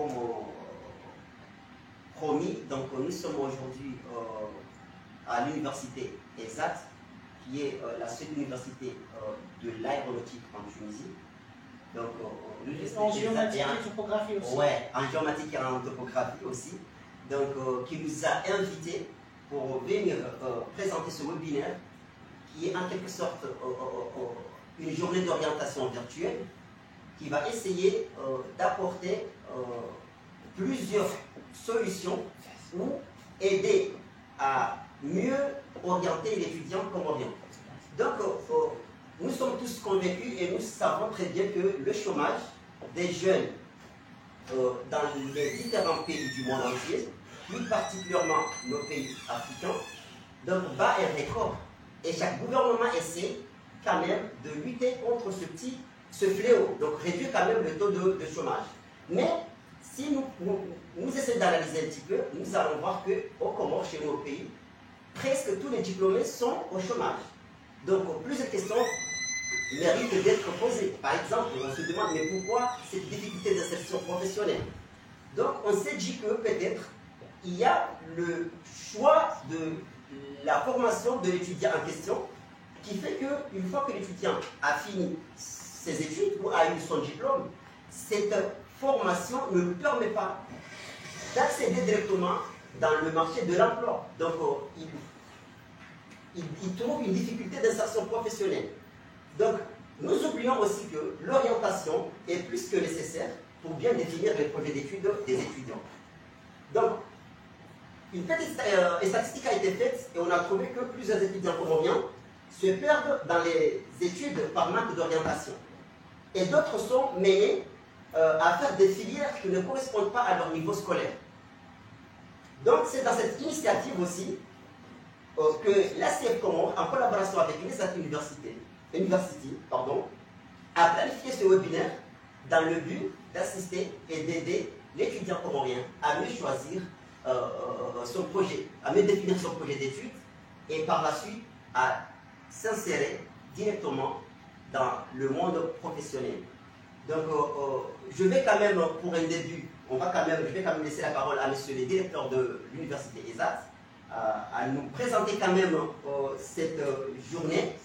comme promis, donc nous sommes aujourd'hui à l'université ESAT, qui est la seule université de l'aéronautique en Tunisie. Donc, en géomatique et topographie aussi. Ouais, en géomatique et en topographie aussi. Donc, qui nous a invités pour venir présenter ce webinaire, qui est en quelque sorte une journée d'orientation virtuelle, qui va essayer d'apporter plusieurs solutions ou aider à mieux orienter l'étudiant comme orienté. Donc, nous sommes tous convaincus et nous savons très bien que le chômage des jeunes dans les différents pays du monde entier, plus particulièrement nos pays africains, donc bat un record. Et chaque gouvernement essaie quand même de lutter contre ce fléau, donc réduire quand même le taux de chômage. Mais si nous essayons d'analyser un petit peu, nous allons voir qu'au Comores, chez nos pays, presque tous les diplômés sont au chômage. Donc plusieurs questions méritent d'être posées. Par exemple, on se demande mais pourquoi cette difficulté d'insertion professionnelle? Donc on s'est dit que peut-être il y a le choix de la formation de l'étudiant en question qui fait qu'une fois que l'étudiant a fini ses études ou a eu son diplôme, cette formation ne lui permet pas d'accéder directement dans le marché de l'emploi. Donc il trouve une difficulté d'insertion professionnelle. Donc nous oublions aussi que l'orientation est plus que nécessaire pour bien définir les projets d'études des étudiants. Donc, une petite statistique a été faite et on a trouvé que plusieurs étudiants comoriens se perdent dans les études par manque d'orientation. Et d'autres sont menés à faire des filières qui ne correspondent pas à leur niveau scolaire. Donc c'est dans cette initiative aussi que l'ACF Comores, en collaboration avec l'ESAT University, a planifié ce webinaire dans le but d'assister et d'aider l'étudiant comorien à mieux choisir son projet, à mieux définir son projet d'études et par la suite à s'insérer directement dans le monde professionnel. Donc, je vais quand même, pour un début, je vais quand même laisser la parole à monsieur le directeur de l'université ESAT, à nous présenter quand même cette journée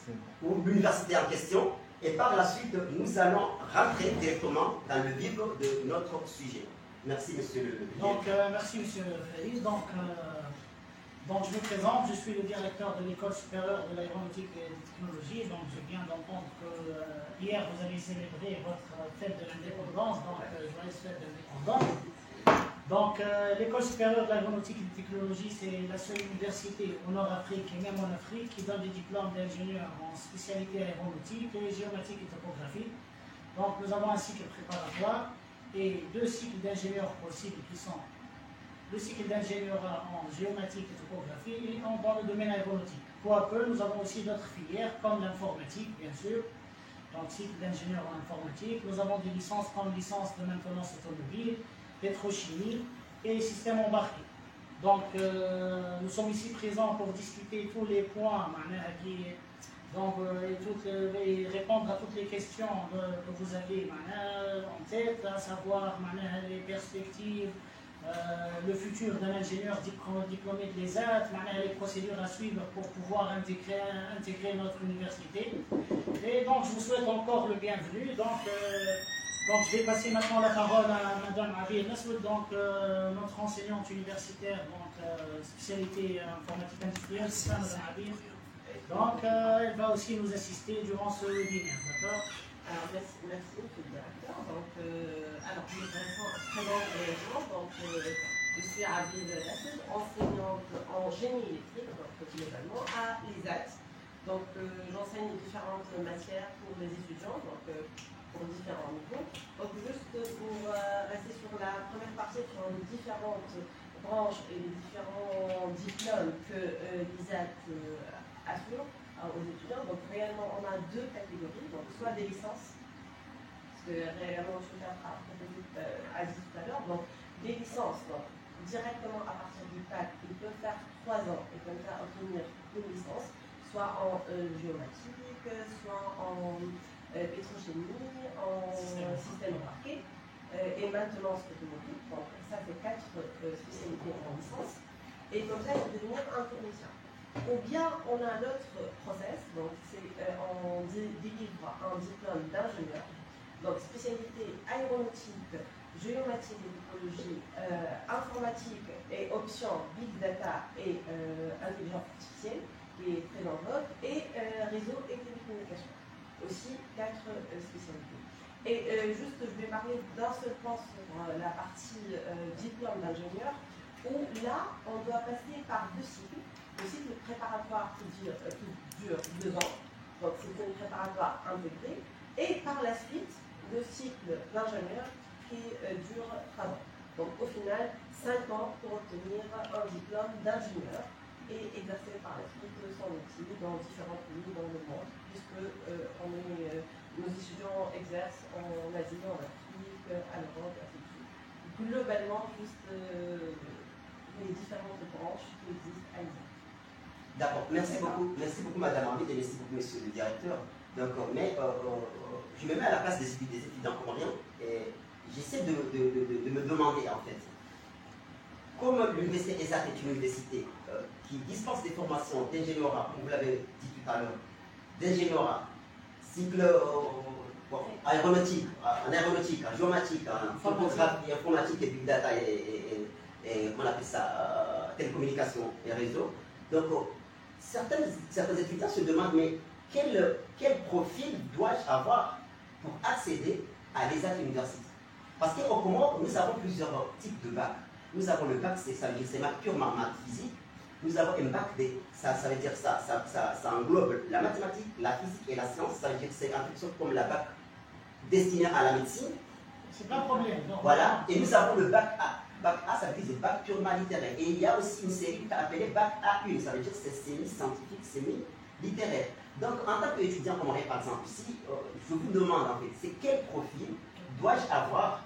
ou l'université en question, et par la suite, nous allons rentrer directement dans le vif de notre sujet. Merci, monsieur le directeur. Merci, monsieur Farid. Donc, je me présente, je suis le directeur de l'École supérieure de l'aéronautique et des technologies. Donc, je viens d'entendre que hier, vous avez célébré votre fête de l'indépendance, donc joyeuse fête de l'indépendance. Donc, l'École supérieure de l'aéronautique et des technologies, c'est la seule université au Nord-Afrique et même en Afrique qui donne des diplômes d'ingénieurs en spécialité aéronautique et géomatique et topographie. Donc, nous avons un cycle préparatoire et 2 cycles d'ingénieurs possibles qui sont le cycle d'ingénieur en géomatique et topographie et dans le domaine aéronautique. Quoique, nous avons aussi d'autres filières comme l'informatique, bien sûr. Donc, cycle d'ingénieur en informatique. Nous avons des licences comme licence de maintenance automobile, pétrochimie et système embarqué. Donc, nous sommes ici présents pour discuter tous les points et répondre à toutes les questions que vous avez en tête, à savoir les perspectives, le futur d'un ingénieur diplômé de l'ESAT, les procédures à suivre pour pouvoir intégrer notre université. Et donc, je vous souhaite encore le bienvenu. Donc, je vais passer maintenant la parole à Mme Abir Nassoud, notre enseignante universitaire, spécialité informatique industrielle, c'est ça, Mme Abir. Donc, elle va aussi nous assister durant ce webinaire, d'accord? Alors, merci, monsieur le directeur. Donc, je me présente très brièvement. Je suis Abir Nassoud, enseignante en génie électrique, globalement, à l'ESAT. Donc, j'enseigne différentes matières pour les étudiants, pour différents niveaux. Donc, juste pour rester sur la première partie, sur les différentes branches et les différents diplômes que l'ESAT assure aux étudiants. Donc, réellement, on a 2 catégories, donc soit des licences, parce que réellement, je vais a dit tout à l'heure, donc des licences, donc directement à partir du bac, ils peuvent faire 3 ans et comme ça obtenir une licence, soit en géomatique, soit en pétrochimie, en système embarqué. et maintenance automobile. Donc ça fait 4 spécialités en licence. Et comme ça, il faut devenir un technicien. Ou bien on a un autre process, donc c'est on délivre un diplôme d'ingénieur. Donc spécialité aéronautique, géomatique et technologie, informatique et option big data et intelligence artificielle, qui est très en vogue, et réseau et télécommunications. Aussi 4 spécialités. Et juste, je vais parler d'un seul point sur la partie diplôme d'ingénieur, où là, on doit passer par 2 cycles. Le cycle préparatoire qui dure 2 ans, donc c'est une préparatoire intégrée, et par la suite, le cycle d'ingénieur qui dure 3 ans. Donc au final, 5 ans pour obtenir un diplôme d'ingénieur et exercer par la suite son métier dans différents pays dans le monde, puisque nos étudiants exercent en Asie, en Afrique, à l'Europe, ainsi de suite. Globalement, juste les différentes branches qui existent à l'ISA. D'accord, merci beaucoup Madame Armide et merci beaucoup Monsieur le Directeur. D'accord, mais je me mets à la place des étudiants comoriens et j'essaie de me demander en fait, comme l'université ESAT est une université qui dispense des formations d'ingénierat, comme vous l'avez dit tout à l'heure, d'ingénierat, cycle aéronautique, en géomatique, en photographie, informatique et big data et comment on appelle ça, télécommunications et réseaux. Donc certains étudiants se demandent mais quel profil dois-je avoir pour accéder à l'ESAT université? Parce qu'au Comore, nous avons plusieurs types de bacs. Nous avons le bac, ça veut dire c'est purement maths physique. Nous avons un bac D, ça veut dire ça englobe la mathématique, la physique et la science. Ça veut dire que c'est quelque chose comme la bac destinée à la médecine. C'est pas un problème. Non. Voilà, et nous avons le bac A. Bac A, ça veut dire bac purement littéraire. Et il y a aussi une série qui est appelée bac A1, ça veut dire que c'est semi-scientifique, semi-littéraire. Donc, en tant qu'étudiant comorien, par exemple, si je vous demande en fait, c'est quel profil dois-je avoir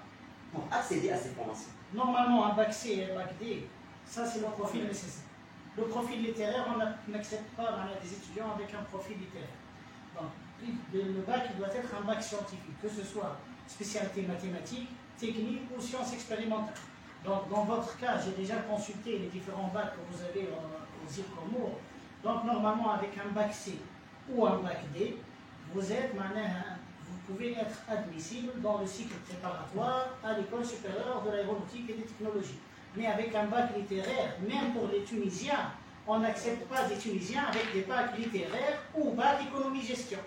pour accéder à ces formations? Normalement, un bac C et un bac D, ça c'est le profil nécessaire. Le profil littéraire, on n'accepte pas des étudiants avec un profil littéraire. Donc, le bac il doit être un bac scientifique, que ce soit spécialité mathématiques, technique ou sciences expérimentales. Donc, dans votre cas, j'ai déjà consulté les différents bacs que vous avez aux îles Comores. Donc, normalement, avec un bac C ou un bac D, vous pouvez être admissible dans le cycle préparatoire à l'école supérieure de l'aéronautique et des technologies. Mais avec un bac littéraire, même pour les Tunisiens, on n'accepte pas des Tunisiens avec des bacs littéraires ou bac économie-gestion.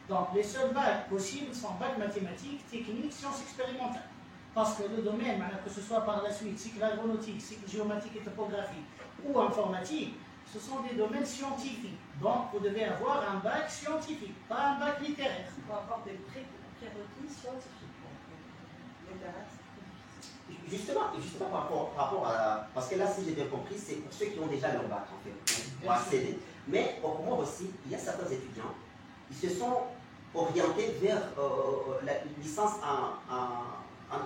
Donc les seuls bacs possibles sont bac mathématiques, techniques, sciences expérimentales. Parce que le domaine, que ce soit par la suite cycle aéronautique, cycle géomatique et topographie ou informatique, ce sont des domaines scientifiques. Donc, vous devez avoir un bac scientifique, pas un bac littéraire. Il faut avoir des prérequis scientifiques. Justement par rapport à... Parce que là, si j'ai bien compris, c'est pour ceux qui ont déjà leur bac, en fait, pour accéder. Mais au Comore aussi, il y a certains étudiants, ils se sont orientés vers la licence en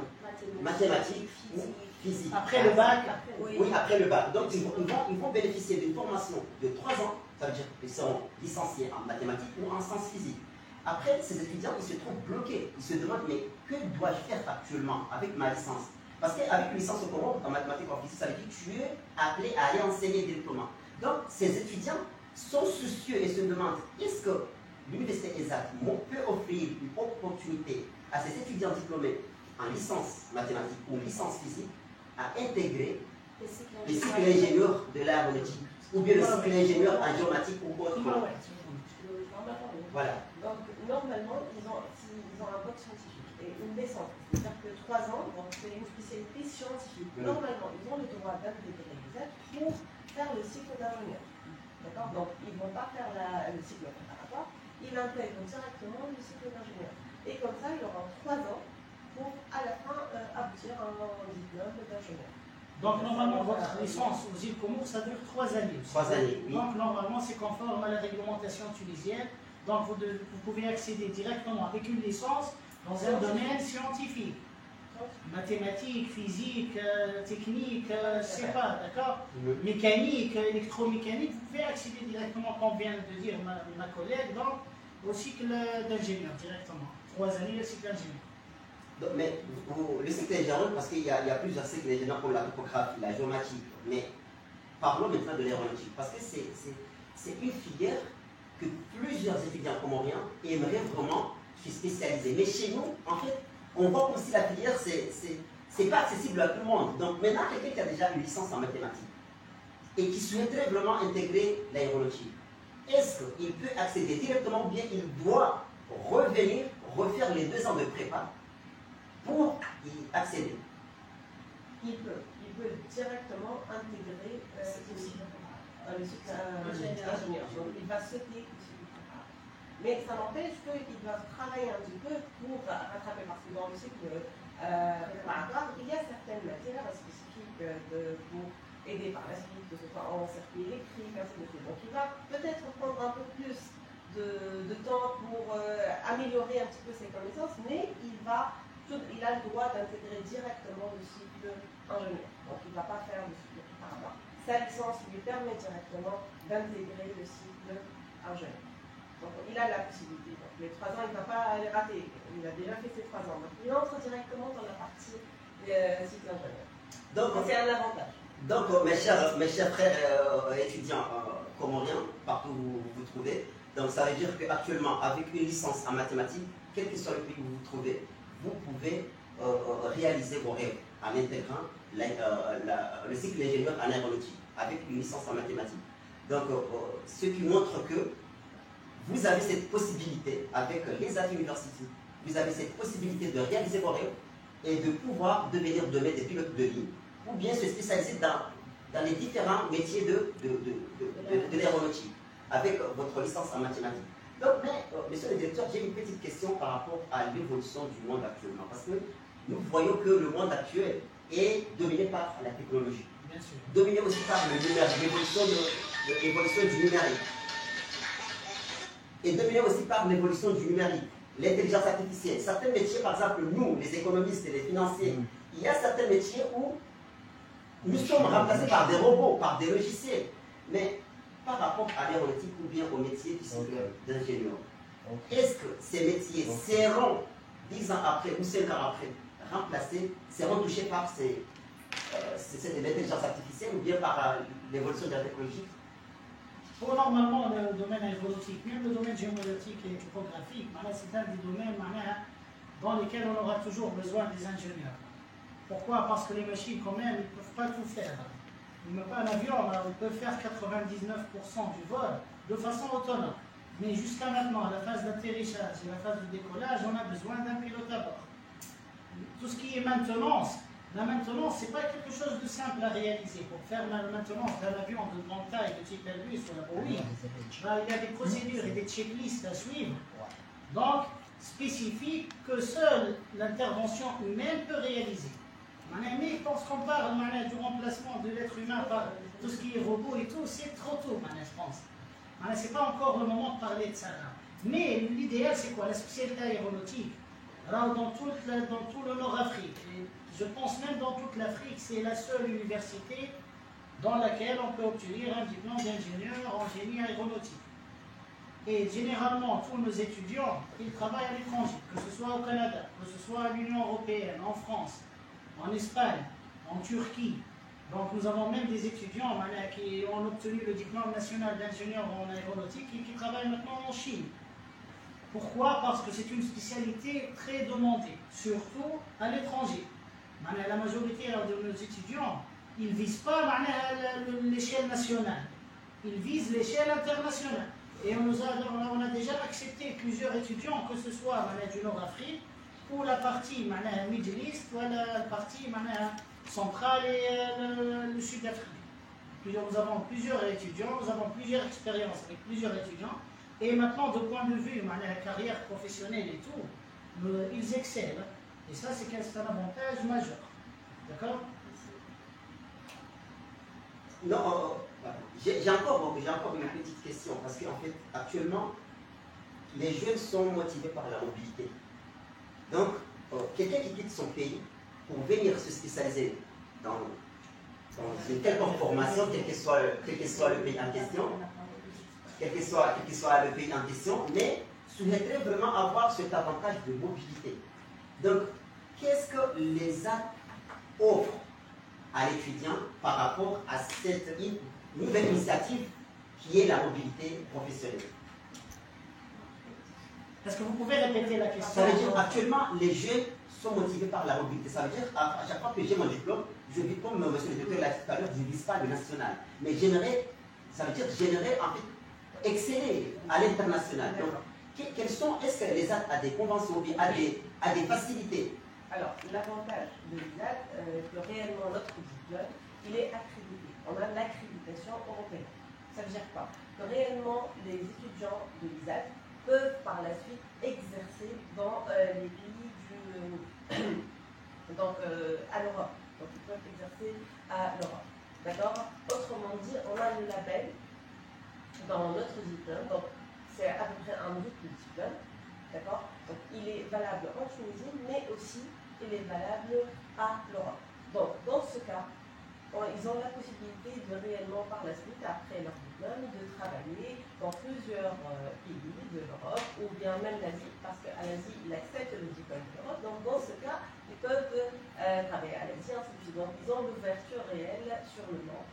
mathématiques ou physique. Après le bac. Oui, après le bac. Donc, ils vont bénéficier d'une formation de 3 ans, ça veut dire qu'ils seront licenciés en mathématiques ou en sciences physiques. Après, ces étudiants, ils se trouvent bloqués. Ils se demandent, mais que dois-je faire actuellement avec ma licence? Parce qu'avec une licence au Comore, en mathématiques ou en physique, ça veut dire que tu es appelé à aller enseigner directement. Donc, ces étudiants sont soucieux et se demandent, est-ce que l'université ESAT peut offrir une opportunité à ces étudiants diplômés en licence mathématique ou licence physique à intégrer les cycles ingénieurs de l'aéronautique ou bien le cycle ingénieur en géomatique ou autre. Voilà. Donc, normalement, ils ont un bac scientifique et une licence. C'est-à-dire que 3 ans, c'est une spécialité scientifique. Normalement, ils ont le droit d'intégrer l'ESAT pour faire le cycle d'ingénieur. D'accord? Donc, ils ne vont pas faire le cycle préparatoire, ils intègrent directement le cycle d'ingénieur. Et comme ça, il aura 3 ans pour, à la fin, aboutir à un diplôme d'ingénieur. Donc, normalement, votre licence aux îles Comores, ça dure 3 années. 3 années, oui. Donc, normalement, c'est conforme à la réglementation tunisienne. Donc, vous pouvez accéder directement avec une licence dans un domaine scientifique. Mathématiques, physique, technique, je ne sais pas, d'accord? Mécanique, électromécanique, vous pouvez accéder directement, comme vient de dire ma collègue, donc, au cycle d'ingénieur directement. 3 années, le cycle d'ingénieur. Donc, mais le cycle d'ingénieur, parce qu'il y a plusieurs cycles d'ingénieur comme la topographie, la géomatique, mais parlons maintenant de l'aéronautique, parce que c'est une filière que plusieurs étudiants comoriens aimeraient vraiment se spécialiser. Mais chez nous, en fait, on voit comme si la filière, c'est pas accessible à tout le monde. Donc maintenant, quelqu'un qui a déjà une licence en mathématiques et qui souhaiterait vraiment intégrer l'aéronautique, est-ce qu'il peut accéder directement ou bien il doit revenir, refaire les 2 ans de prépa pour y accéder? Il peut directement intégrer le cycle ingénieur. Donc il va sauter le cycle prépa. Mais ça n'empêche qu'il va travailler un petit peu pour rattraper, parce que dans le cycle préparatoire, il y a certaines matières spécifiques pour aider par la suite, que ce soit en circuit électrique, ainsi de suite. Donc il va peut-être prendre un peu plus de temps pour améliorer un petit peu ses connaissances, mais il a le droit d'intégrer directement le cycle ingénieur. Donc il ne va pas faire le cycle préparatoire. Sa licence lui permet directement d'intégrer le cycle ingénieur. Donc il a la possibilité. Donc les 3 ans, il ne va pas les rater. Il a déjà fait ses 3 ans. Donc il entre directement dans la partie cycle ingénieur. Donc c'est un avantage. Donc mes chers frères étudiants comoriens, partout où vous vous trouvez, donc ça veut dire qu'actuellement, avec une licence en mathématiques, quel que soit le pays où vous vous trouvez, vous pouvez réaliser vos rêves en intégrant le cycle d'ingénieur en aéronautique avec une licence en mathématiques. Donc, ce qui montre que vous avez cette possibilité avec les AT University, vous avez cette possibilité de réaliser vos rêves et de pouvoir devenir demain des pilotes de ligne ou bien se spécialiser dans les différents métiers de l'aéronautique avec votre licence en mathématiques. Donc, monsieur le directeur, j'ai une petite question par rapport à l'évolution du monde actuellement. Parce que nous voyons que le monde actuel est dominé par la technologie. Bien sûr. Dominé aussi par le numérique, l'évolution du numérique. Et dominé aussi par l'évolution du numérique, l'intelligence artificielle. Certains métiers, par exemple, nous, les économistes et les financiers, il y a certains métiers où nous sommes remplacés par des robots, par des logiciels. Mais par rapport à l'aéronautique ou bien aux métiers du cycle d'ingénieur, est-ce que ces métiers seront 10 ans après ou 5 ans après remplacés, seront touchés par l'intelligence artificielle ou bien par l'évolution de la technologie? Pour normalement le domaine aéronautique, même le domaine géométrique et topographique, c'est un des domaines dans lesquels on aura toujours besoin des ingénieurs. Pourquoi? Parce que les machines, quand même, ils ne peuvent pas tout faire. Il met pas un avion, on peut faire 99% du vol de façon autonome. Mais jusqu'à maintenant, la phase d'atterrissage et la phase de décollage, on a besoin d'un pilote à bord. Tout ce qui est maintenance, la maintenance, ce n'est pas quelque chose de simple à réaliser. Pour faire la maintenance d'un avion de grande taille, de type Airbus ou la Boeing, il y a des procédures et des checklists à suivre. Donc, spécifiques que seule l'intervention humaine peut réaliser. Mais quand on parle du remplacement de l'être humain par tout ce qui est robot et tout, c'est trop tôt, je pense. Ce n'est pas encore le moment de parler de ça. Mais l'idéal, c'est quoi? La spécialité aéronautique. Alors, dans tout le Nord-Afrique, et je pense même dans toute l'Afrique, c'est la seule université dans laquelle on peut obtenir un diplôme d'ingénieur en génie aéronautique. Et généralement, tous nos étudiants, ils travaillent à l'étranger, que ce soit au Canada, que ce soit à l'Union européenne, en France, en Espagne, en Turquie. Donc nous avons même des étudiants qui ont obtenu le diplôme national d'ingénieur en aéronautique et qui travaillent maintenant en Chine. Pourquoi? Parce que c'est une spécialité très demandée, surtout à l'étranger. La majorité de nos étudiants, ils ne visent pas l'échelle nationale, ils visent l'échelle internationale. Et on a déjà accepté plusieurs étudiants, que ce soit du Nord-Afrique, ou la partie Middle East, ou la partie centrale et le Sud-Afrique. Nous avons plusieurs étudiants, nous avons plusieurs expériences avec plusieurs étudiants, et maintenant, de point de vue la carrière professionnelle et tout, ils excellent. Et ça, c'est un avantage majeur. D'accord? Non, j'ai encore une petite question, parce qu'en fait, actuellement, les jeunes sont motivés par la mobilité. Donc, quelqu'un qui quitte son pays pour venir se spécialiser dans une quelconque formation, quel que soit le pays en question, mais souhaiterait vraiment avoir cet avantage de mobilité. Donc, qu'est-ce que les AT offrent à l'étudiant par rapport à cette nouvelle initiative qui est la mobilité professionnelle? Est-ce que vous pouvez répéter la question? Ça veut dire actuellement, les jeunes sont motivés par la mobilité. Ça veut dire à chaque fois que j'ai mon diplôme, je vis comme monsieur le docteur l'a dit tout à l'heure, je ne vise pas le national. Mais j'aimerais, ça veut dire j'aimerais en fait exceller à l'international. Donc, quels sont, est-ce que les AT a des conventions ou bien a des facilités? Alors, l'avantage de l'ISAT, que réellement notre diplôme, il est accrédité. On a l'accréditation européenne. Ça veut dire quoi? Que réellement, les étudiants de l'ISAT peuvent par la suite exercer dans les pays donc à l'Europe. Donc ils peuvent exercer à l'Europe. D'accord? Autrement dit, on a le label dans notre diplôme. Donc c'est à peu près un double diplôme. D'accord? Donc il est valable en Tunisie, mais aussi il est valable à l'Europe. Donc dans ce cas, ils ont la possibilité de réellement par la suite, après leur diplôme, de travailler dans plusieurs pays de l'Europe ou bien même l'Asie, parce qu'à l'Asie, ils acceptent le diplôme de l'Europe. Donc dans ce cas, ils peuvent travailler à l'Asie, ainsi de suite. Donc ils ont l'ouverture réelle sur le monde.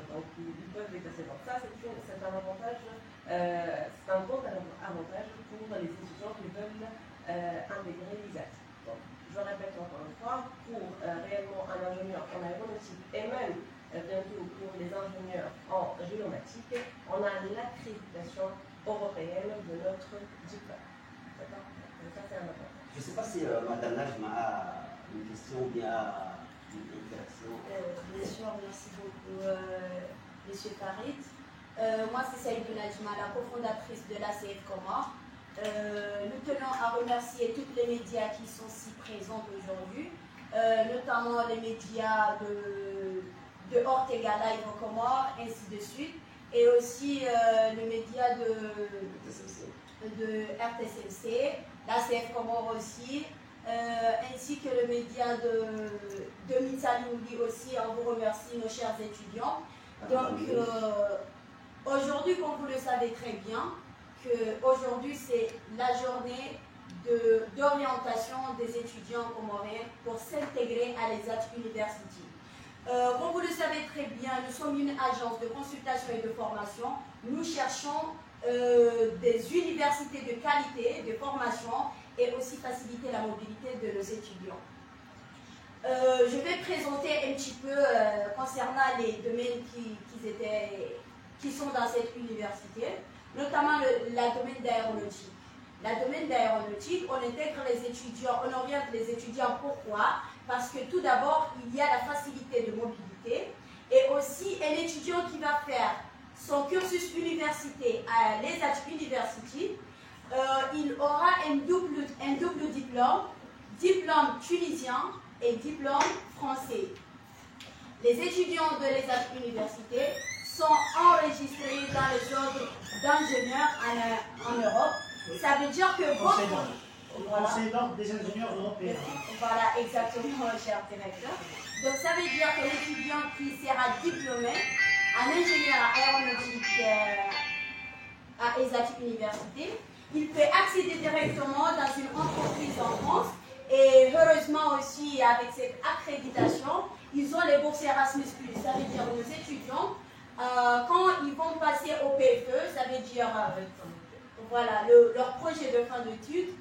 Donc ils peuvent exercer. Donc ça, c'est un avantage, c'est un grand avantage pour les étudiants qui veulent intégrer l'ISAT. Je répète encore une fois, pour réellement un ingénieur en aéronautique et même bientôt pour les ingénieurs en géomatique, on a l'accréditation européenne de notre diplôme. D'accord? Donc ça, c'est un avantage. Je ne sais pas si Madame Najma a une question ou bien une interaction. Bien sûr, merci beaucoup, Monsieur Farid. Moi, c'est Saïdou Najma, la cofondatrice de l'ACF Comores. Nous tenons à remercier tous les médias qui sont si présents aujourd'hui, notamment les médias de Ortega Live aux Comores, ainsi de suite, et aussi les médias de RTCC, l'ACF Comores aussi, ainsi que le média de Mitsaliouli aussi. On vous remercie, nos chers étudiants. Donc, aujourd'hui, comme vous le savez très bien, aujourd'hui c'est la journée d'orientation des étudiants comoriens pour s'intégrer à l'ESAT University. Comme vous le savez très bien, nous sommes une agence de consultation et de formation. Nous cherchons des universités de qualité, de formation et aussi faciliter la mobilité de nos étudiants. Je vais présenter un petit peu concernant les domaines qui sont dans cette université, notamment la domaine d'aéronautique. La domaine d'aéronautique, on intègre les étudiants, on oriente les étudiants. Pourquoi? Parce que tout d'abord, il y a la facilité de mobilité et aussi un étudiant qui va faire son cursus université à l'ESAT University, il aura un double diplôme tunisien et diplôme français. Les étudiants de l'ESAT Université sont enregistrés dans les ordres d'ingénieurs en Europe. Ça veut dire que Conseil d'ordre des ingénieurs européens. Voilà, exactement, cher directeur. Donc ça veut dire que l'étudiant qui sera diplômé en ingénieur aéronautique à ESAT Université, il peut accéder directement dans une entreprise en France. Et heureusement aussi, avec cette accréditation, ils ont les bourses Erasmus+. Ça veut dire nos étudiants, quand ils vont passer au PFE, ça veut dire voilà, leur projet de fin d'études,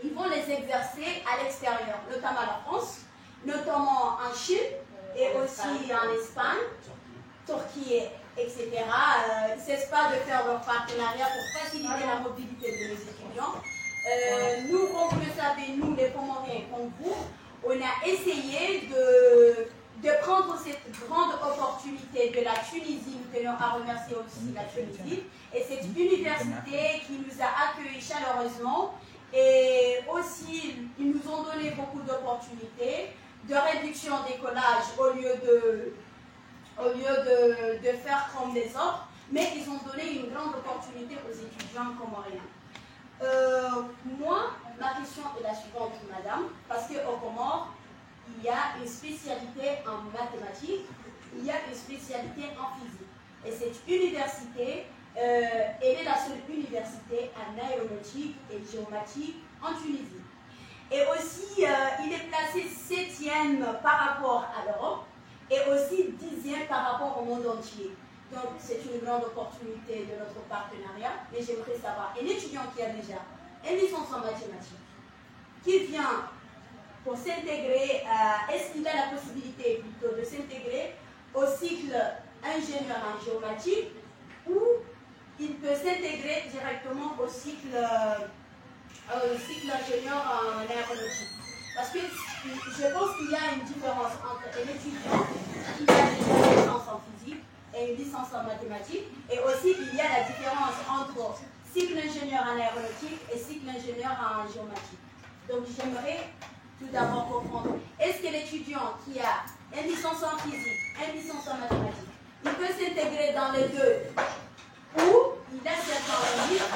ils vont les exercer à l'extérieur, notamment en France, notamment en Chine et aussi en Espagne, Turquie, etc. Ils ne cessent pas de faire leur partenariat pour faciliter la mobilité de nos étudiants. Nous, comme vous le savez, nous les Comoriens comme vous, on a essayé de prendre cette grande opportunité de la Tunisie. Nous tenons à remercier aussi la Tunisie et cette université qui nous a accueillis chaleureusement. Et aussi, ils nous ont donné beaucoup d'opportunités de réduction d'écolage au lieu de faire comme les autres, mais ils ont donné une grande opportunité aux étudiants comoriens. Moi, ma question est la suivante, madame, parce qu'au Comores, il y a une spécialité en mathématiques, il y a une spécialité en physique. Et cette université, elle est la seule université en aéronautique et géomatique en Tunisie. Et aussi, il est placé 7e par rapport à l'Europe et aussi 10e par rapport au monde entier. Donc, c'est une grande opportunité de notre partenariat. Et j'aimerais savoir, un étudiant qui a déjà une licence en mathématiques, qui vient pour s'intégrer, est-ce qu'il a la possibilité plutôt de s'intégrer au cycle ingénieur en géomatique ou il peut s'intégrer directement au cycle ingénieur en aéronautique? Parce que je pense qu'il y a une différence entre un étudiant qui a une licence en physique et une licence en mathématiques, et aussi il y a la différence entre cycle ingénieur en aéronautique et cycle ingénieur en géomatique. Donc j'aimerais tout d'abord comprendre, est-ce que l'étudiant qui a une licence en physique, une licence en mathématiques, il peut s'intégrer dans les deux, ou il a certains limites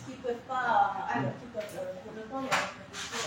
qui ne peuvent pas... Alors, pour répondre à votre question,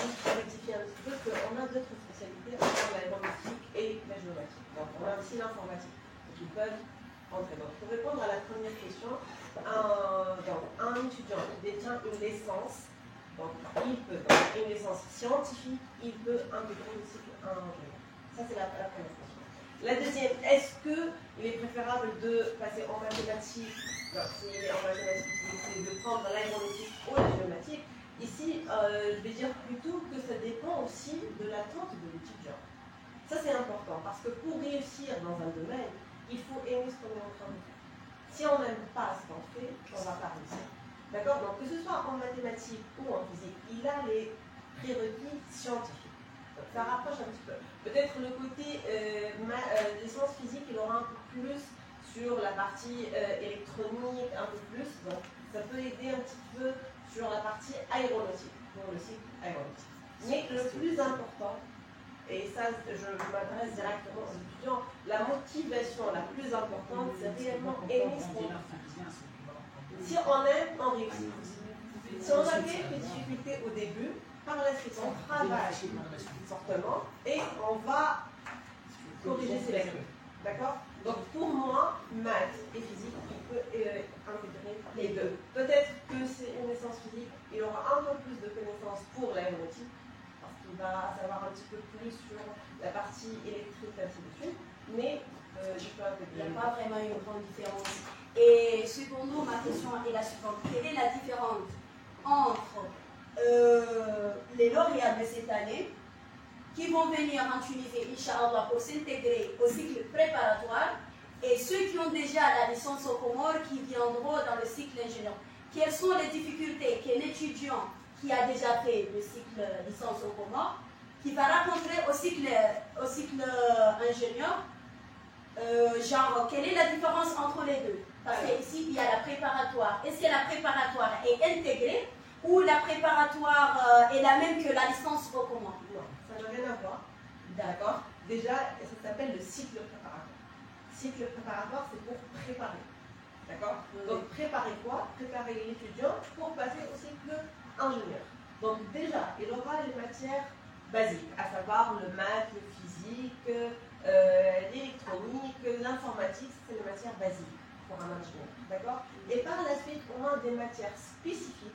juste pour rectifier un petit peu, qu'on a d'autres spécialités entre l'aéronautique et la géomatique. Donc, on a aussi l'informatique, qui peuvent entrer. Donc, pour répondre à la première question, un étudiant qui détient une licence, donc il peut, donc une licence scientifique, il peut intégrer le cycle ingénieur. Ça, c'est la première question. La deuxième, est-ce qu'il est préférable de passer en mathématiques, donc s'il est en mathématiques, de prendre l'aéronautique ou la géomatique? Ici, je vais dire plutôt que ça dépend aussi de l'attente de l'étudiant. Ça, c'est important, parce que pour réussir dans un domaine, il faut aimer ce qu'on est en train de faire. Si on n'aime pas ce qu'on fait, on ne va pas réussir. D'accord? Donc, que ce soit en mathématiques ou en physique, il a les prérequis scientifiques. Donc, ça rapproche un petit peu. Peut-être le côté licence physique, il aura un peu plus sur la partie électronique, un peu plus. Donc, ça peut aider un petit peu sur la partie aéronautique, pour le cycle aéronautique. Mais le plus important, et ça, je m'adresse directement aux étudiants, la motivation la plus importante, c'est réellement aimer ce qu'on fait. Si on aime, on réussit. Si on a quelques difficultés au début, par la suite, on travaille fortement et on va corriger ces lacunes. D'accord? Donc, pour moi, maths et physique, il peut intégrer les deux. Peut-être que c'est une licence physique, il aura un peu plus de connaissances pour l'aéronautique, parce qu'il va savoir un petit peu plus sur la partie électrique, ainsi de suite, mais je peux intégrer. Il n'y a pas vraiment une grande différence. Et cependant, ma question est la suivante. Quelle est la différence entre les lauréats de cette année qui vont venir en Tunisie, Inch'Allah, pour s'intégrer au cycle préparatoire et ceux qui ont déjà la licence aux Comores qui viendront dans le cycle ingénieur? Quelles sont les difficultés qu'un étudiant qui a déjà fait le cycle licence aux Comores, qui va rencontrer au cycle ingénieur? Genre, quelle est la différence entre les deux? Parce qu'ici, il y a la préparatoire. Est-ce que la préparatoire est intégrée ou la préparatoire est la même que la licence au Comores? Non, ça n'a rien à voir. D'accord. Déjà, ça s'appelle le cycle préparatoire. Cycle préparatoire, c'est pour préparer. D'accord. Donc, préparer quoi? Préparer l'étudiant pour passer au cycle ingénieur. Donc, déjà, il aura les matières basiques, à savoir le maths, le physique, l'électronique, l'informatique, c'est les matières basiques pour un ingénieur. D'accord. Et par la suite, on a des matières spécifiques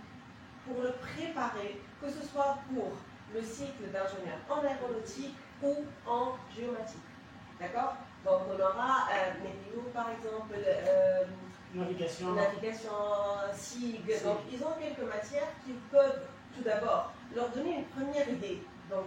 pour le préparer, que ce soit pour le cycle d'ingénieur en aéronautique ou en géomatique. D'accord? Donc on aura météo par exemple, navigation, SIG. Donc ils ont quelques matières qui peuvent tout d'abord leur donner une première idée. Donc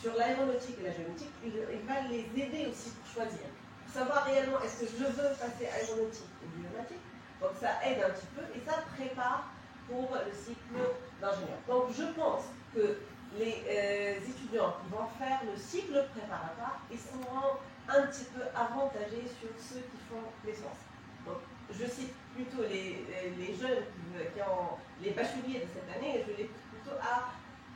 sur l'aéronautique et la géomatique, il va les aider aussi pour choisir. Pour savoir réellement est-ce que je veux passer aéronautique ou géomatique. Donc ça aide un petit peu et ça prépare pour le cycle d'ingénieur. Donc je pense que les étudiants qui vont faire le cycle préparatoire, ils seront un petit peu avantagés sur ceux qui font les sciences. Donc je cite plutôt les jeunes qui ont les bacheliers de cette année, je les pousse plutôt à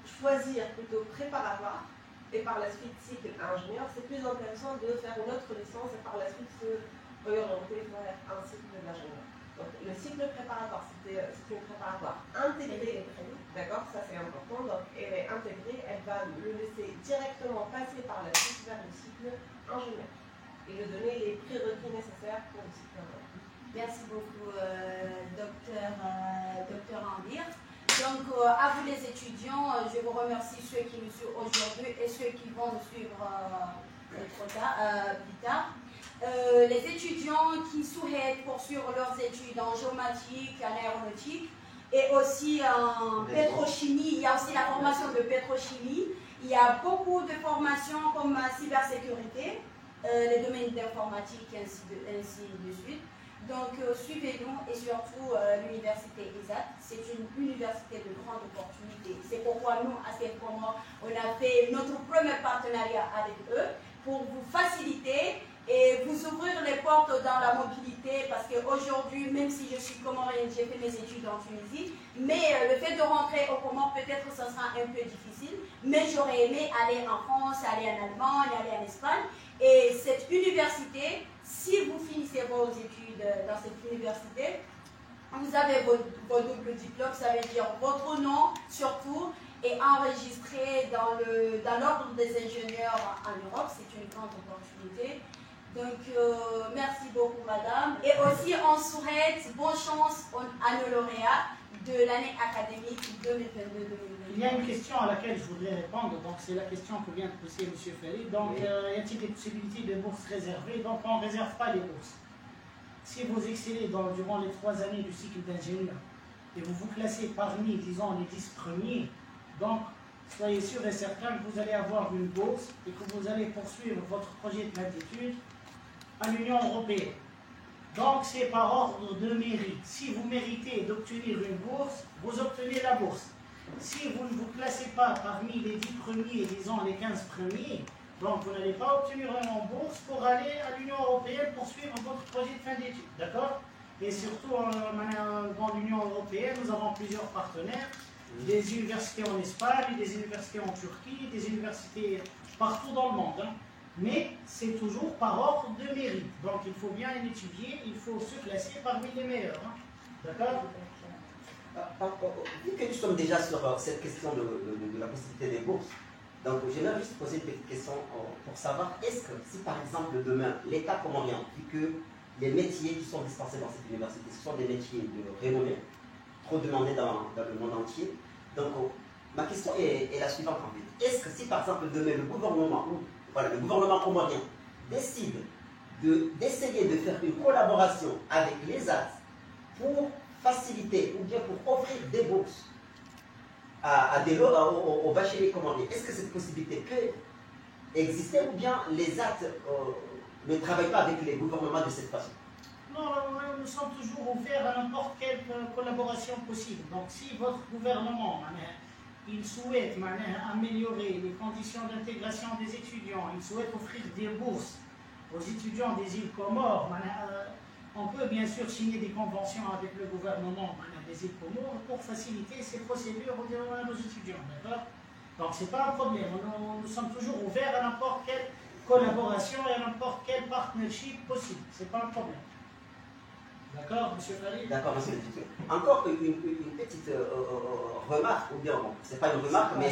choisir plutôt préparatoire et par la suite cycle ingénieur. C'est plus intéressant de faire une autre licence et par la suite se réorienter vers un cycle d'ingénieur. Donc, le cycle préparatoire, c'est une préparatoire intégrée, d'accord, ça c'est important, donc elle est intégrée, elle va le laisser directement passer par la suite vers le cycle ingénieur et lui donner les prérequis nécessaires pour le cycle ingénieur. Merci beaucoup, docteur Andir. Donc, à vous les étudiants, je vous remercie ceux qui nous suivent aujourd'hui et ceux qui vont nous suivre plus tard. Les étudiants qui souhaitent poursuivre leurs études en géomatique, en aéronautique et aussi en pétrochimie, il y a aussi la formation de pétrochimie. Il y a beaucoup de formations comme cybersécurité, les domaines d'informatique et ainsi de suite. Donc, suivez-nous et surtout l'université ESAT. C'est une université de grande opportunité. C'est pourquoi nous, à ces moments, on a fait notre premier partenariat avec eux pour vous faciliter et vous ouvrir les portes dans la mobilité parce qu'aujourd'hui, même si je suis comorienne, j'ai fait mes études en Tunisie, mais le fait de rentrer au Comores, peut-être ce sera un peu difficile, mais j'aurais aimé aller en France, aller en Allemagne, aller en Espagne. Et cette université, si vous finissez vos études dans cette université, vous avez vos doubles diplômes, ça veut dire votre nom surtout, est enregistré dans l'ordre des ingénieurs en Europe. C'est une grande opportunité. Donc, merci beaucoup, madame. Et aussi, on souhaite bonne chance à nos lauréats de l'année académique 2022-2023. Il y a une question à laquelle je voudrais répondre, donc c'est la question que vient de poser M. Ferry. Donc, oui. Y a-t-il des possibilités de bourses réservées? Donc, on ne réserve pas les bourses. Si vous excellez durant les 3 années du cycle d'ingénieur et vous vous classez parmi, disons, les 10 premiers, donc, soyez sûr et certain que vous allez avoir une bourse et que vous allez poursuivre votre projet de fin d'études à l'Union européenne. Donc, c'est par ordre de mérite. Si vous méritez d'obtenir une bourse, vous obtenez la bourse. Si vous ne vous classez pas parmi les 10 premiers, disons les 15 premiers, donc vous n'allez pas obtenir une bourse pour aller à l'Union européenne pour suivre votre projet de fin d'études. D'accord? Et surtout, dans l'Union européenne, nous avons plusieurs partenaires, des universités en Espagne, des universités en Turquie, des universités partout dans le monde. Hein. Mais c'est toujours par ordre de mérite. Donc il faut bien étudier, il faut se classer parmi les meilleurs. Hein. D'accord? Vu que nous sommes déjà sur cette question de la possibilité des bourses, donc j'aimerais juste poser une petite question pour savoir, est-ce que si par exemple demain l'État comorien, vu que les métiers qui sont dispensés dans cette université, ce sont des métiers de renommée, trop demandés dans le monde entier, donc ma question est la suivante en fait. Est-ce que si par exemple demain le gouvernement comorien décide d'essayer de faire une collaboration avec l'ESAT pour faciliter ou bien pour offrir des bourses aux bacheliers comoriens, est-ce que cette possibilité peut exister ou bien l'ESAT ne travaille pas avec les gouvernements de cette façon? Non, nous sommes toujours ouverts à n'importe quelle collaboration possible. Donc si votre gouvernement il souhaite améliorer les conditions d'intégration des étudiants, il souhaite offrir des bourses aux étudiants des îles Comores, on peut bien sûr signer des conventions avec le gouvernement des îles Comores pour faciliter ces procédures au développement de nos étudiants. Donc ce n'est pas un problème. Nous sommes toujours ouverts à n'importe quelle collaboration et à n'importe quel partnership possible. Ce n'est pas un problème. D'accord, M. Farid? D'accord, monsieur le député. Encore une petite remarque, ou bien, bon, c'est pas une remarque, mais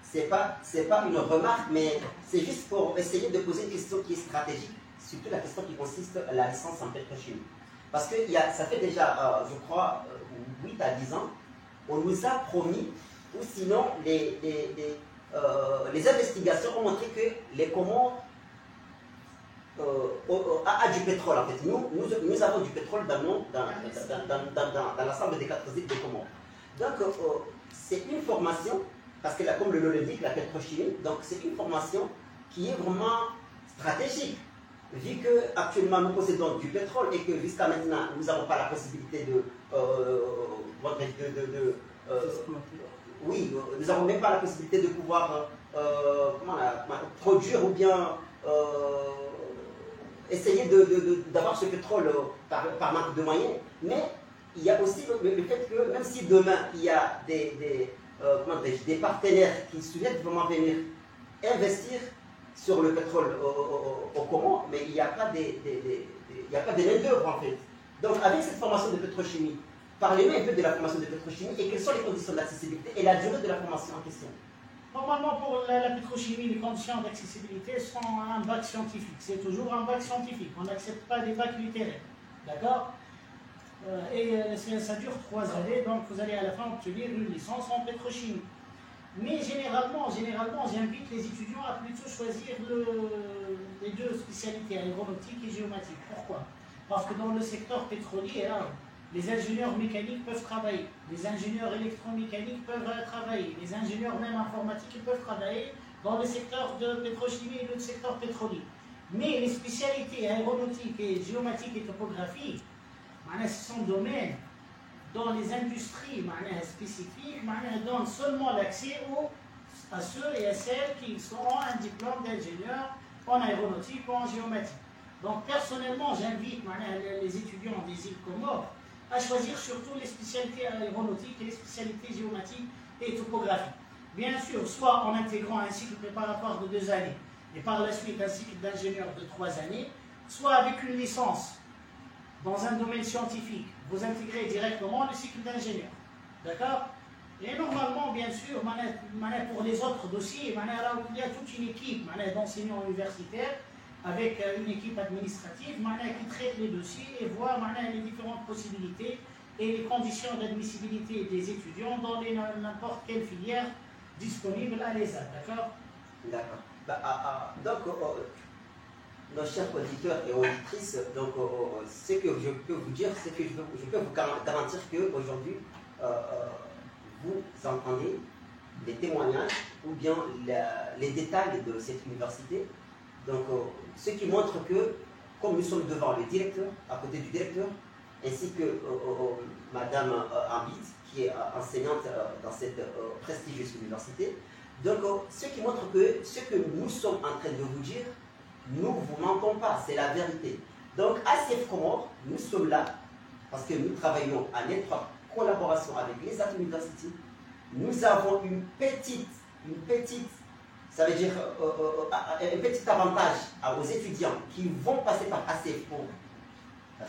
c'est pas une remarque, mais c'est juste pour essayer de poser une question qui est stratégique, surtout la question qui consiste à la licence en pétrochimie. Parce que ça fait déjà, je crois, 8 à 10 ans, on nous a promis, ou sinon les investigations ont montré que les Comores a du pétrole en fait. Nous avons du pétrole dans l'ensemble des 4 îles des Comores. Donc c'est une formation, parce que comme le nom l'indique, la pétrochimie, donc c'est une formation qui est vraiment stratégique. Vu qu'actuellement nous possédons du pétrole et que jusqu'à maintenant nous n'avons pas la possibilité oui, nous n'avons même pas la possibilité de pouvoir produire ou bien essayer d'avoir ce pétrole par manque de moyens. Mais il y a aussi le fait que même si demain il y a des partenaires qui souhaitent vraiment venir investir sur le pétrole au Comores, mais il n'y a pas de main-d'œuvre en fait. Donc avec cette formation de pétrochimie, parlez-nous un peu de la formation de pétrochimie et quelles sont les conditions d'accessibilité et la durée de la formation en question. Normalement, pour la pétrochimie, les conditions d'accessibilité sont un bac scientifique. C'est toujours un bac scientifique. On n'accepte pas des bacs littéraires. D'accord? ça dure 3 années, donc vous allez à la fin obtenir une licence en pétrochimie. Mais généralement, j'invite les étudiants à plutôt choisir les deux spécialités, aéronautique et géomatique. Pourquoi? Parce que dans le secteur pétrolier, là, les ingénieurs mécaniques peuvent travailler, les ingénieurs électromécaniques peuvent travailler, les ingénieurs même informatiques peuvent travailler dans le secteur de pétrochimie et le secteur pétrolier. Mais les spécialités aéronautiques et géomatique et topographie, ce sont domaines dans les industries spécifiques, donnent seulement l'accès à ceux et à celles qui ont un diplôme d'ingénieur en aéronautique ou en géomatique. Donc personnellement, j'invite les étudiants des îles Comores à choisir surtout les spécialités aéronautiques et les spécialités géomatiques et topographiques. Bien sûr, soit en intégrant un cycle préparatoire de 2 années et par la suite un cycle d'ingénieur de 3 années, soit avec une licence dans un domaine scientifique, vous intégrez directement le cycle d'ingénieur. D'accord? Et normalement, bien sûr, pour les autres dossiers, il y a toute une équipe d'enseignants universitaires avec une équipe administrative qui traite les dossiers et voit les différentes possibilités et les conditions d'admissibilité des étudiants dans n'importe quelle filière disponible à l'ESA. D'accord? D'accord. Donc, nos chers auditeurs et auditrices, donc, ce que je peux vous dire, c'est que je peux vous garantir qu'aujourd'hui, vous entendez les témoignages ou bien les détails de cette université. Donc, ce qui montre que, comme nous sommes devant le directeur, à côté du directeur, ainsi que Madame Ambit, qui est enseignante dans cette prestigieuse université, donc, ce qui montre que ce que nous sommes en train de vous dire, nous ne vous mentons pas, c'est la vérité. Donc, à CF Comores, nous sommes là parce que nous travaillons en étroite collaboration avec les universités. Nous avons une petite, ça veut dire un petit avantage aux étudiants qui vont passer par ACF pour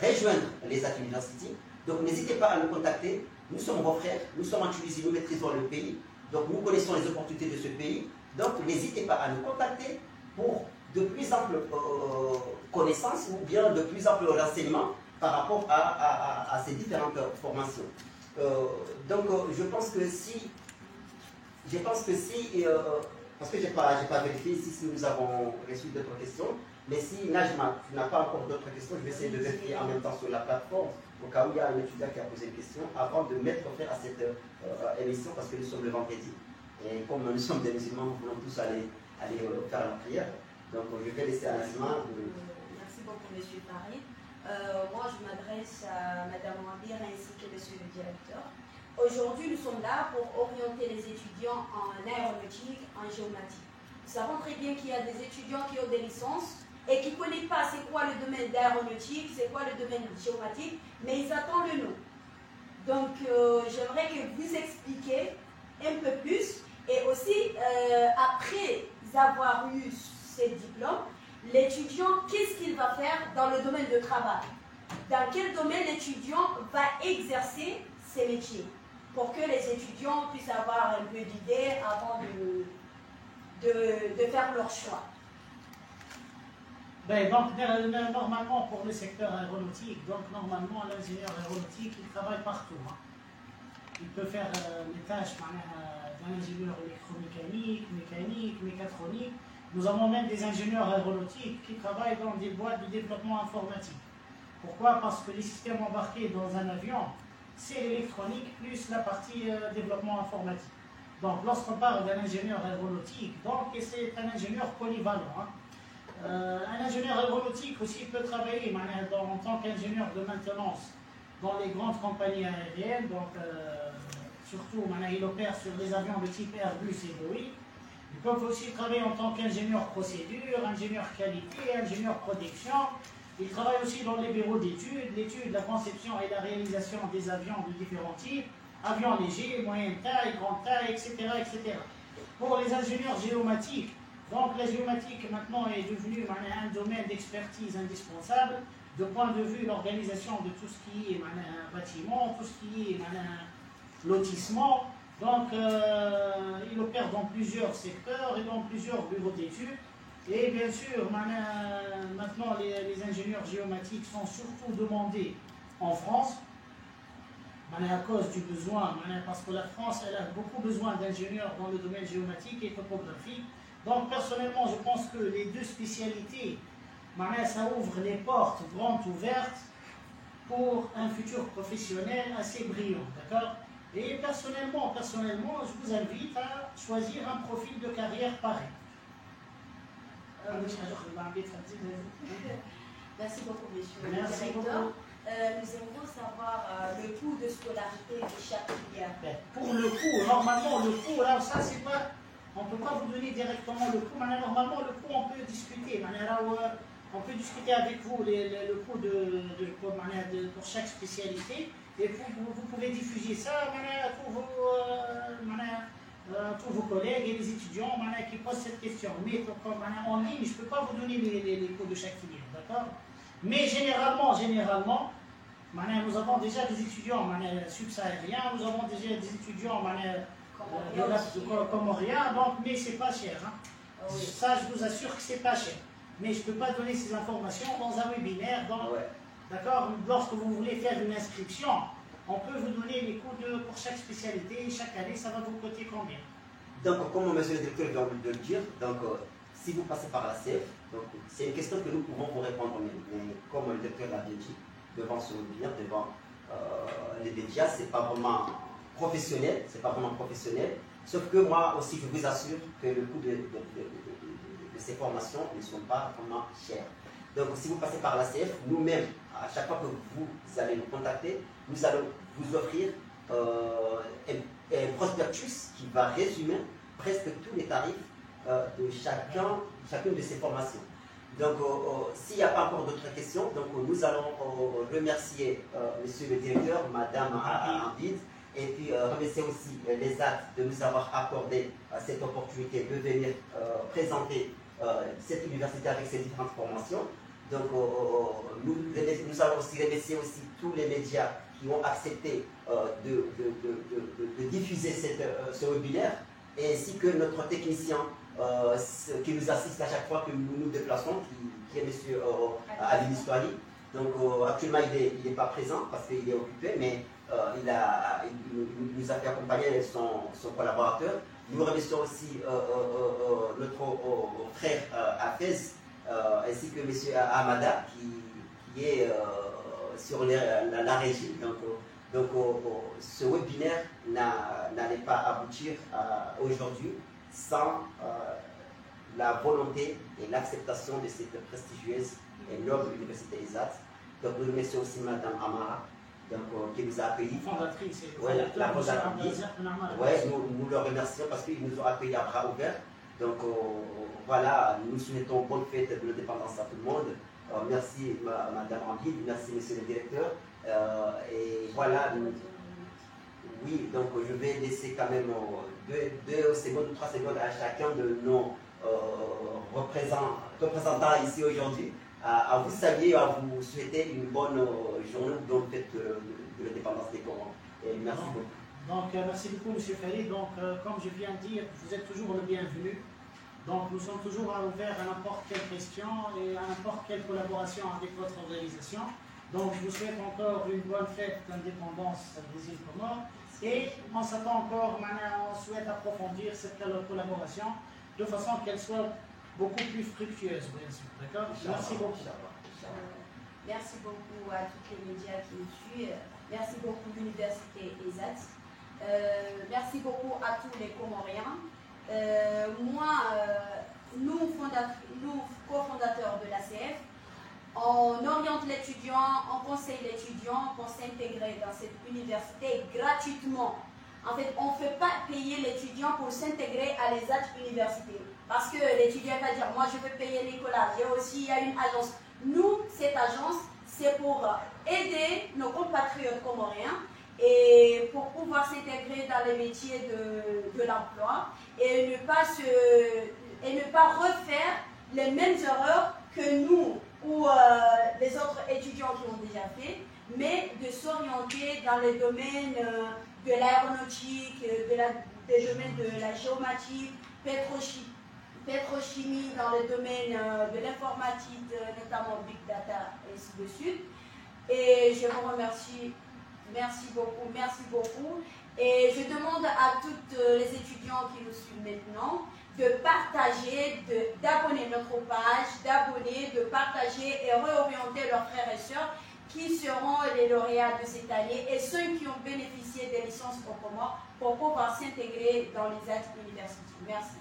rejoindre les universités. Donc, n'hésitez pas à nous contacter. Nous sommes vos frères, nous sommes en Tunisie, nous maîtrisons le pays. Donc, nous connaissons les opportunités de ce pays. Donc, n'hésitez pas à nous contacter pour de plus amples connaissances ou bien de plus amples renseignements par rapport à ces différentes formations. Donc, je pense que si, parce que je n'ai pas vérifié ici si nous avons reçu d'autres questions, mais si Najma, tu n'as pas encore d'autres questions, je vais essayer de vérifier en même temps sur la plateforme, au cas où il y a un étudiant qui a posé une question, avant de mettre fin à cette émission, parce que nous sommes le vendredi, et comme nous sommes des musulmans, nous voulons tous aller faire la prière. Donc, je vais laisser à Najma. Merci beaucoup, M. Farid. Moi, je m'adresse à Mme Wambir ainsi que M. le directeur. Aujourd'hui, nous sommes là pour orienter les étudiants en aéronautique, en géomatique. Nous savons très bien qu'il y a des étudiants qui ont des licences et qui ne connaissent pas c'est quoi le domaine d'aéronautique, c'est quoi le domaine géomatique, mais ils attendent le nom. Donc, j'aimerais que vous expliquiez un peu plus et aussi, après avoir eu ces diplômes, l'étudiant, qu'est-ce qu'il va faire dans le domaine de travail? Dans quel domaine l'étudiant va exercer ses métiers? Pour que les étudiants puissent avoir un peu d'idées avant de faire leur choix. Donc, normalement, pour le secteur aéronautique, normalement, l'ingénieur aéronautique, il travaille partout. Il peut faire les tâches d'un ingénieur électromécanique, mécanique, mécatronique. Nous avons même des ingénieurs aéronautiques qui travaillent dans des boîtes de développement informatique. Pourquoi? Parce que les systèmes embarqués dans un avion, c'est l'électronique plus la partie développement informatique. Donc, lorsqu'on parle d'un ingénieur aéronautique, c'est un ingénieur polyvalent. Un ingénieur aéronautique aussi peut travailler en tant qu'ingénieur de maintenance dans les grandes compagnies aériennes. Donc, surtout, il opère sur les avions de type Airbus et Boeing. Ils peuvent aussi travailler en tant qu'ingénieur procédure, ingénieur qualité, ingénieur production. Ils travaillent aussi dans les bureaux d'études, l'étude, la conception et la réalisation des avions de différents types, avions légers, moyenne taille, grande taille, etc., etc. Pour les ingénieurs géomatiques, donc la géomatique maintenant est devenue un domaine d'expertise indispensable, de point de vue l'organisation de tout ce qui est bâtiment, tout ce qui est lotissement. Donc, il opère dans plusieurs secteurs et dans plusieurs bureaux d'études. Et bien sûr, maintenant, les ingénieurs géomatiques sont surtout demandés en France, à cause du besoin, parce que la France elle a beaucoup besoin d'ingénieurs dans le domaine géomatique et topographique. Donc personnellement, je pense que les deux spécialités, ça ouvre les portes grandes ouvertes pour un futur professionnel assez brillant, d'accord? Et personnellement, je vous invite à choisir un profil de carrière pareil. Merci beaucoup, monsieur le Merci directeur. beaucoup. Nous aimerions savoir le coût de scolarité de chaque filière. Pour le coût, normalement, le coût, là, ça, c'est pas. On ne peut pas vous donner directement le coût. Normalement, le coût, on peut discuter. On peut discuter avec vous le coût pour chaque spécialité. Et vous pouvez diffuser ça pour tous vos collègues et les étudiants qui posent cette question. Mais en ligne, je ne peux pas vous donner les coûts de chaque filière. D'accord? Mais généralement, nous avons déjà des étudiants subsahariens, nous avons déjà des étudiants comoriens, mais c'est pas cher. Hein. Oui. Ça, je vous assure que c'est pas cher. Mais je ne peux pas donner ces informations dans un webinaire. D'accord? Lorsque vous voulez faire une inscription, on peut vous donner les coûts pour chaque spécialité et chaque année, ça va vous coûter combien? Donc, comme monsieur le directeur vient de le dire, si vous passez par la CF, c'est une question que nous pouvons vous répondre, mais comme le directeur l'a bien dit, devant ce webinaire, devant les médias, c'est pas vraiment professionnel, sauf que moi aussi, je vous assure que le coût de ces formations ne sont pas vraiment chers. Donc, si vous passez par la CF, nous-mêmes, à chaque fois que vous allez nous contacter, nous allons vous offrir un prospectus qui va résumer presque tous les tarifs de chacune de ces formations. Donc, s'il n'y a pas encore d'autres questions, nous allons remercier monsieur le directeur, madame Ambid, et puis remercier aussi les actes de nous avoir accordé cette opportunité de venir présenter cette université avec ses différentes formations. Donc, nous allons aussi remercier aussi tous les médias qui ont accepté de diffuser ce webinaire, ainsi que notre technicien qui nous assiste à chaque fois que nous nous déplaçons, qui est M. Ali Niswari. Donc actuellement il n'est pas présent parce qu'il est occupé, mais il nous a fait accompagner son collaborateur. Nous remercions aussi notre frère Hafez, ainsi que M. Amada qui est sur la régie. Donc ce webinaire n'allait pas aboutir aujourd'hui sans la volonté et l'acceptation de cette prestigieuse et noble université ESAT. Donc nous remercions aussi Mme Amara qui nous a accueillis. Fondatrice. La fondatrice. Nous le remercions parce qu'ils nous ont accueillis à bras ouverts. Donc voilà, nous souhaitons bonne fête de l'indépendance à tout le monde. Merci Mme Ambid, merci Monsieur le directeur. Et voilà, oui, donc je vais laisser quand même 2 secondes, 3 secondes à chacun de nos représentants ici aujourd'hui, à vous saluer, à vous souhaiter une bonne journée ou bonne fête de l'indépendance des Comores. Et merci beaucoup. Donc merci beaucoup M. Farid. Donc comme je viens de dire, vous êtes toujours le bienvenu. Donc nous sommes toujours ouverts à n'importe quelle question et à n'importe quelle collaboration avec votre organisation. Donc je vous souhaite encore une bonne fête d'indépendance des îles Comores. Et on s'attend encore, on souhaite approfondir cette collaboration de façon qu'elle soit beaucoup plus fructueuse, bien sûr. D'accord? Merci beaucoup. Merci beaucoup à tous les médias qui nous suivent. Merci beaucoup l'Université ESAT. Merci beaucoup à tous les Comoriens. Nous, cofondateurs de l'ACF, on oriente l'étudiant, on conseille l'étudiant pour s'intégrer dans cette université gratuitement. En fait, on ne fait pas payer l'étudiant pour s'intégrer à l'ESAT université. Parce que l'étudiant va dire, moi je veux payer l'écolage. Il y a une agence. Nous, cette agence, c'est pour aider nos compatriotes comoriens et pour pouvoir s'intégrer dans les métiers de l'emploi et ne pas refaire les mêmes erreurs que nous ou les autres étudiants qui ont déjà fait, mais de s'orienter dans les domaines de l'aéronautique, des domaines de la géomatique, pétrochimie, dans les domaines de l'informatique, notamment Big Data et ainsi de suite. Et je vous remercie Merci beaucoup, merci beaucoup. Et je demande à tous les étudiants qui nous suivent maintenant de partager, d'abonner notre page, de partager et réorienter leurs frères et sœurs qui seront les lauréats de cette année et ceux qui ont bénéficié des licences au Comores pour pouvoir s'intégrer dans les actes universitaires. Merci.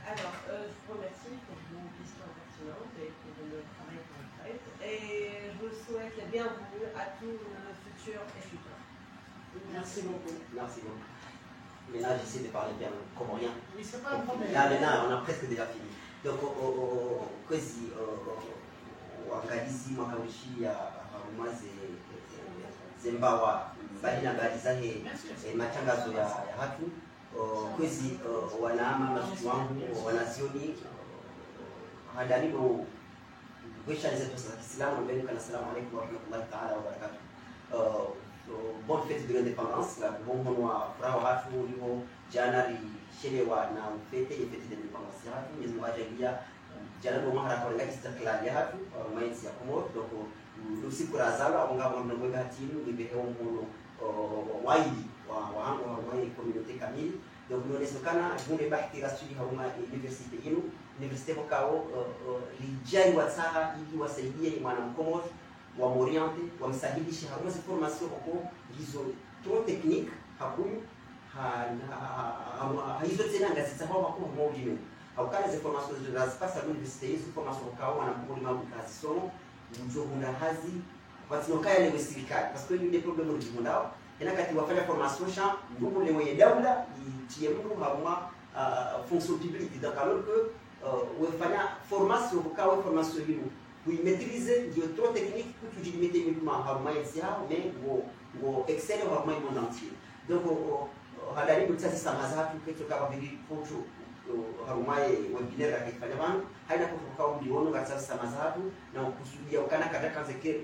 Alors, je vous remercie pour vos questions pertinentes et pour le travail que vous faites. Et je vous souhaite la bienvenue à tous nos futurs étudiants. Merci beaucoup. Merci beaucoup. Maintenant, j'essaie de parler bien comorien. Oui, c'est pas un problème. Là, maintenant, on a presque déjà fini. Donc, kwezi uangalizi mwaka uishia harumaze zembawa mbali na mbali zake matangazo ya hatu kwezi wanaama masuki wangu wanazioni hadanibo wesha zetu za Kiislamu mbele kana salamu alaykum wa rahmatullahi ta'ala wa barakatuh. Bonne fête de l'indépendance, la bonne wa furaha hatu leo Januari sherewa na fete ya fête de l'indépendance hatu Mwenyezi Mungu ajalia jana ndo mahara kwa ngati istiklal ya hatu mainsi ya Komoro donc usiku razala onga mnamwega hatinu bibeho mkono waidi wa hangu wa communauté kamili donc nonesokana bunge bahati rasuli hauma université yenu université kokao lijai watsaha ili wasaidie mwana mkomoro wa moriente wamsahilishe haruma zi formation huko hizo trop technique hakuyu hizo tena ngazitsa kwa kwa mojino haukana zi formation zazipasa université hizo formation kokao wana mkomoro mambo kazi somo mjogunda hazi watinokaya lewe serikali parce que il y a des problèmes au jibundao ena kati wafanya formation cha ndugu lewe daula itie mtu haruma fonction publique donc alors que wafanya formation kokao formation yinu pour maîtriser du trop technique pour tu limiter uniquement haruma yesi ha mais go excel haruma monde entier donc hadari kutsa sasa mazatu keto kama vile photo haruma webinaire akifanya bana haina kwa mliono katsa sasa mazatu na kusudia ukana kada kanze ke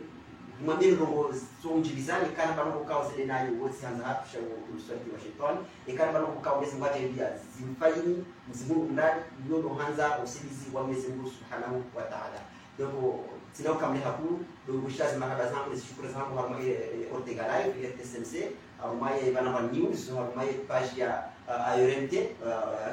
mwambie roho somjilizani kana bana kwa zile nayo wote anza hapo sha uswati wa shetani ikana bana kwa Mwenyezi Mungu ajalia zimfaini mzimu ndani ndio hanza usilizi wa Mwenyezi Mungu Subhanahu wa Ta'ala. Donc sinao kamle haku do bushazi makaba zangu zishukuru zangu haruma Ortega Live TSMC haruma bana ba news haruma page ya ARMT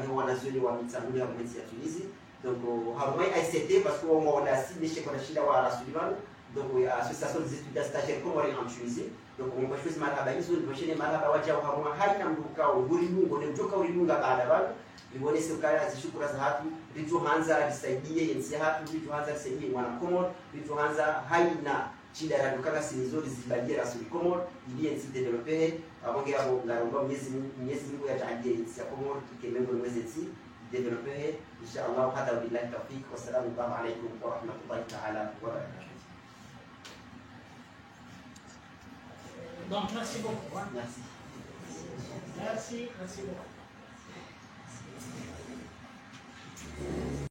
ni wanazoni wa mitsanguli ya mwenzi ya Tunisia. Donc haruma ICT parce que on a si nishe kwa shida wa Rasulibano donc association des étudiants stagiaires comoriens en Tunisie donc on va choisir marhaba hizo ndio shene marhaba waja haruma haina mduka ulimwengu ne mjoka ulimwengu baada bado liwonese ukaya zishukura za hatu litu hanza lisaidie yensi hatu litu hanza lisaidie mwana Komoro litu hanza haina chida ya dukana sinizori zibalie rasuli Komoro ili yensi developer abonge abo ngaromba Mwenyezi Mungu yatajie yensi ya Komoro ikemembo mwezi developer inshallah hada billahi tawfik wassalamu alaykum wa rahmatullahi ta'ala wa barakatuh. Donc merci beaucoup. Merci. Merci beaucoup.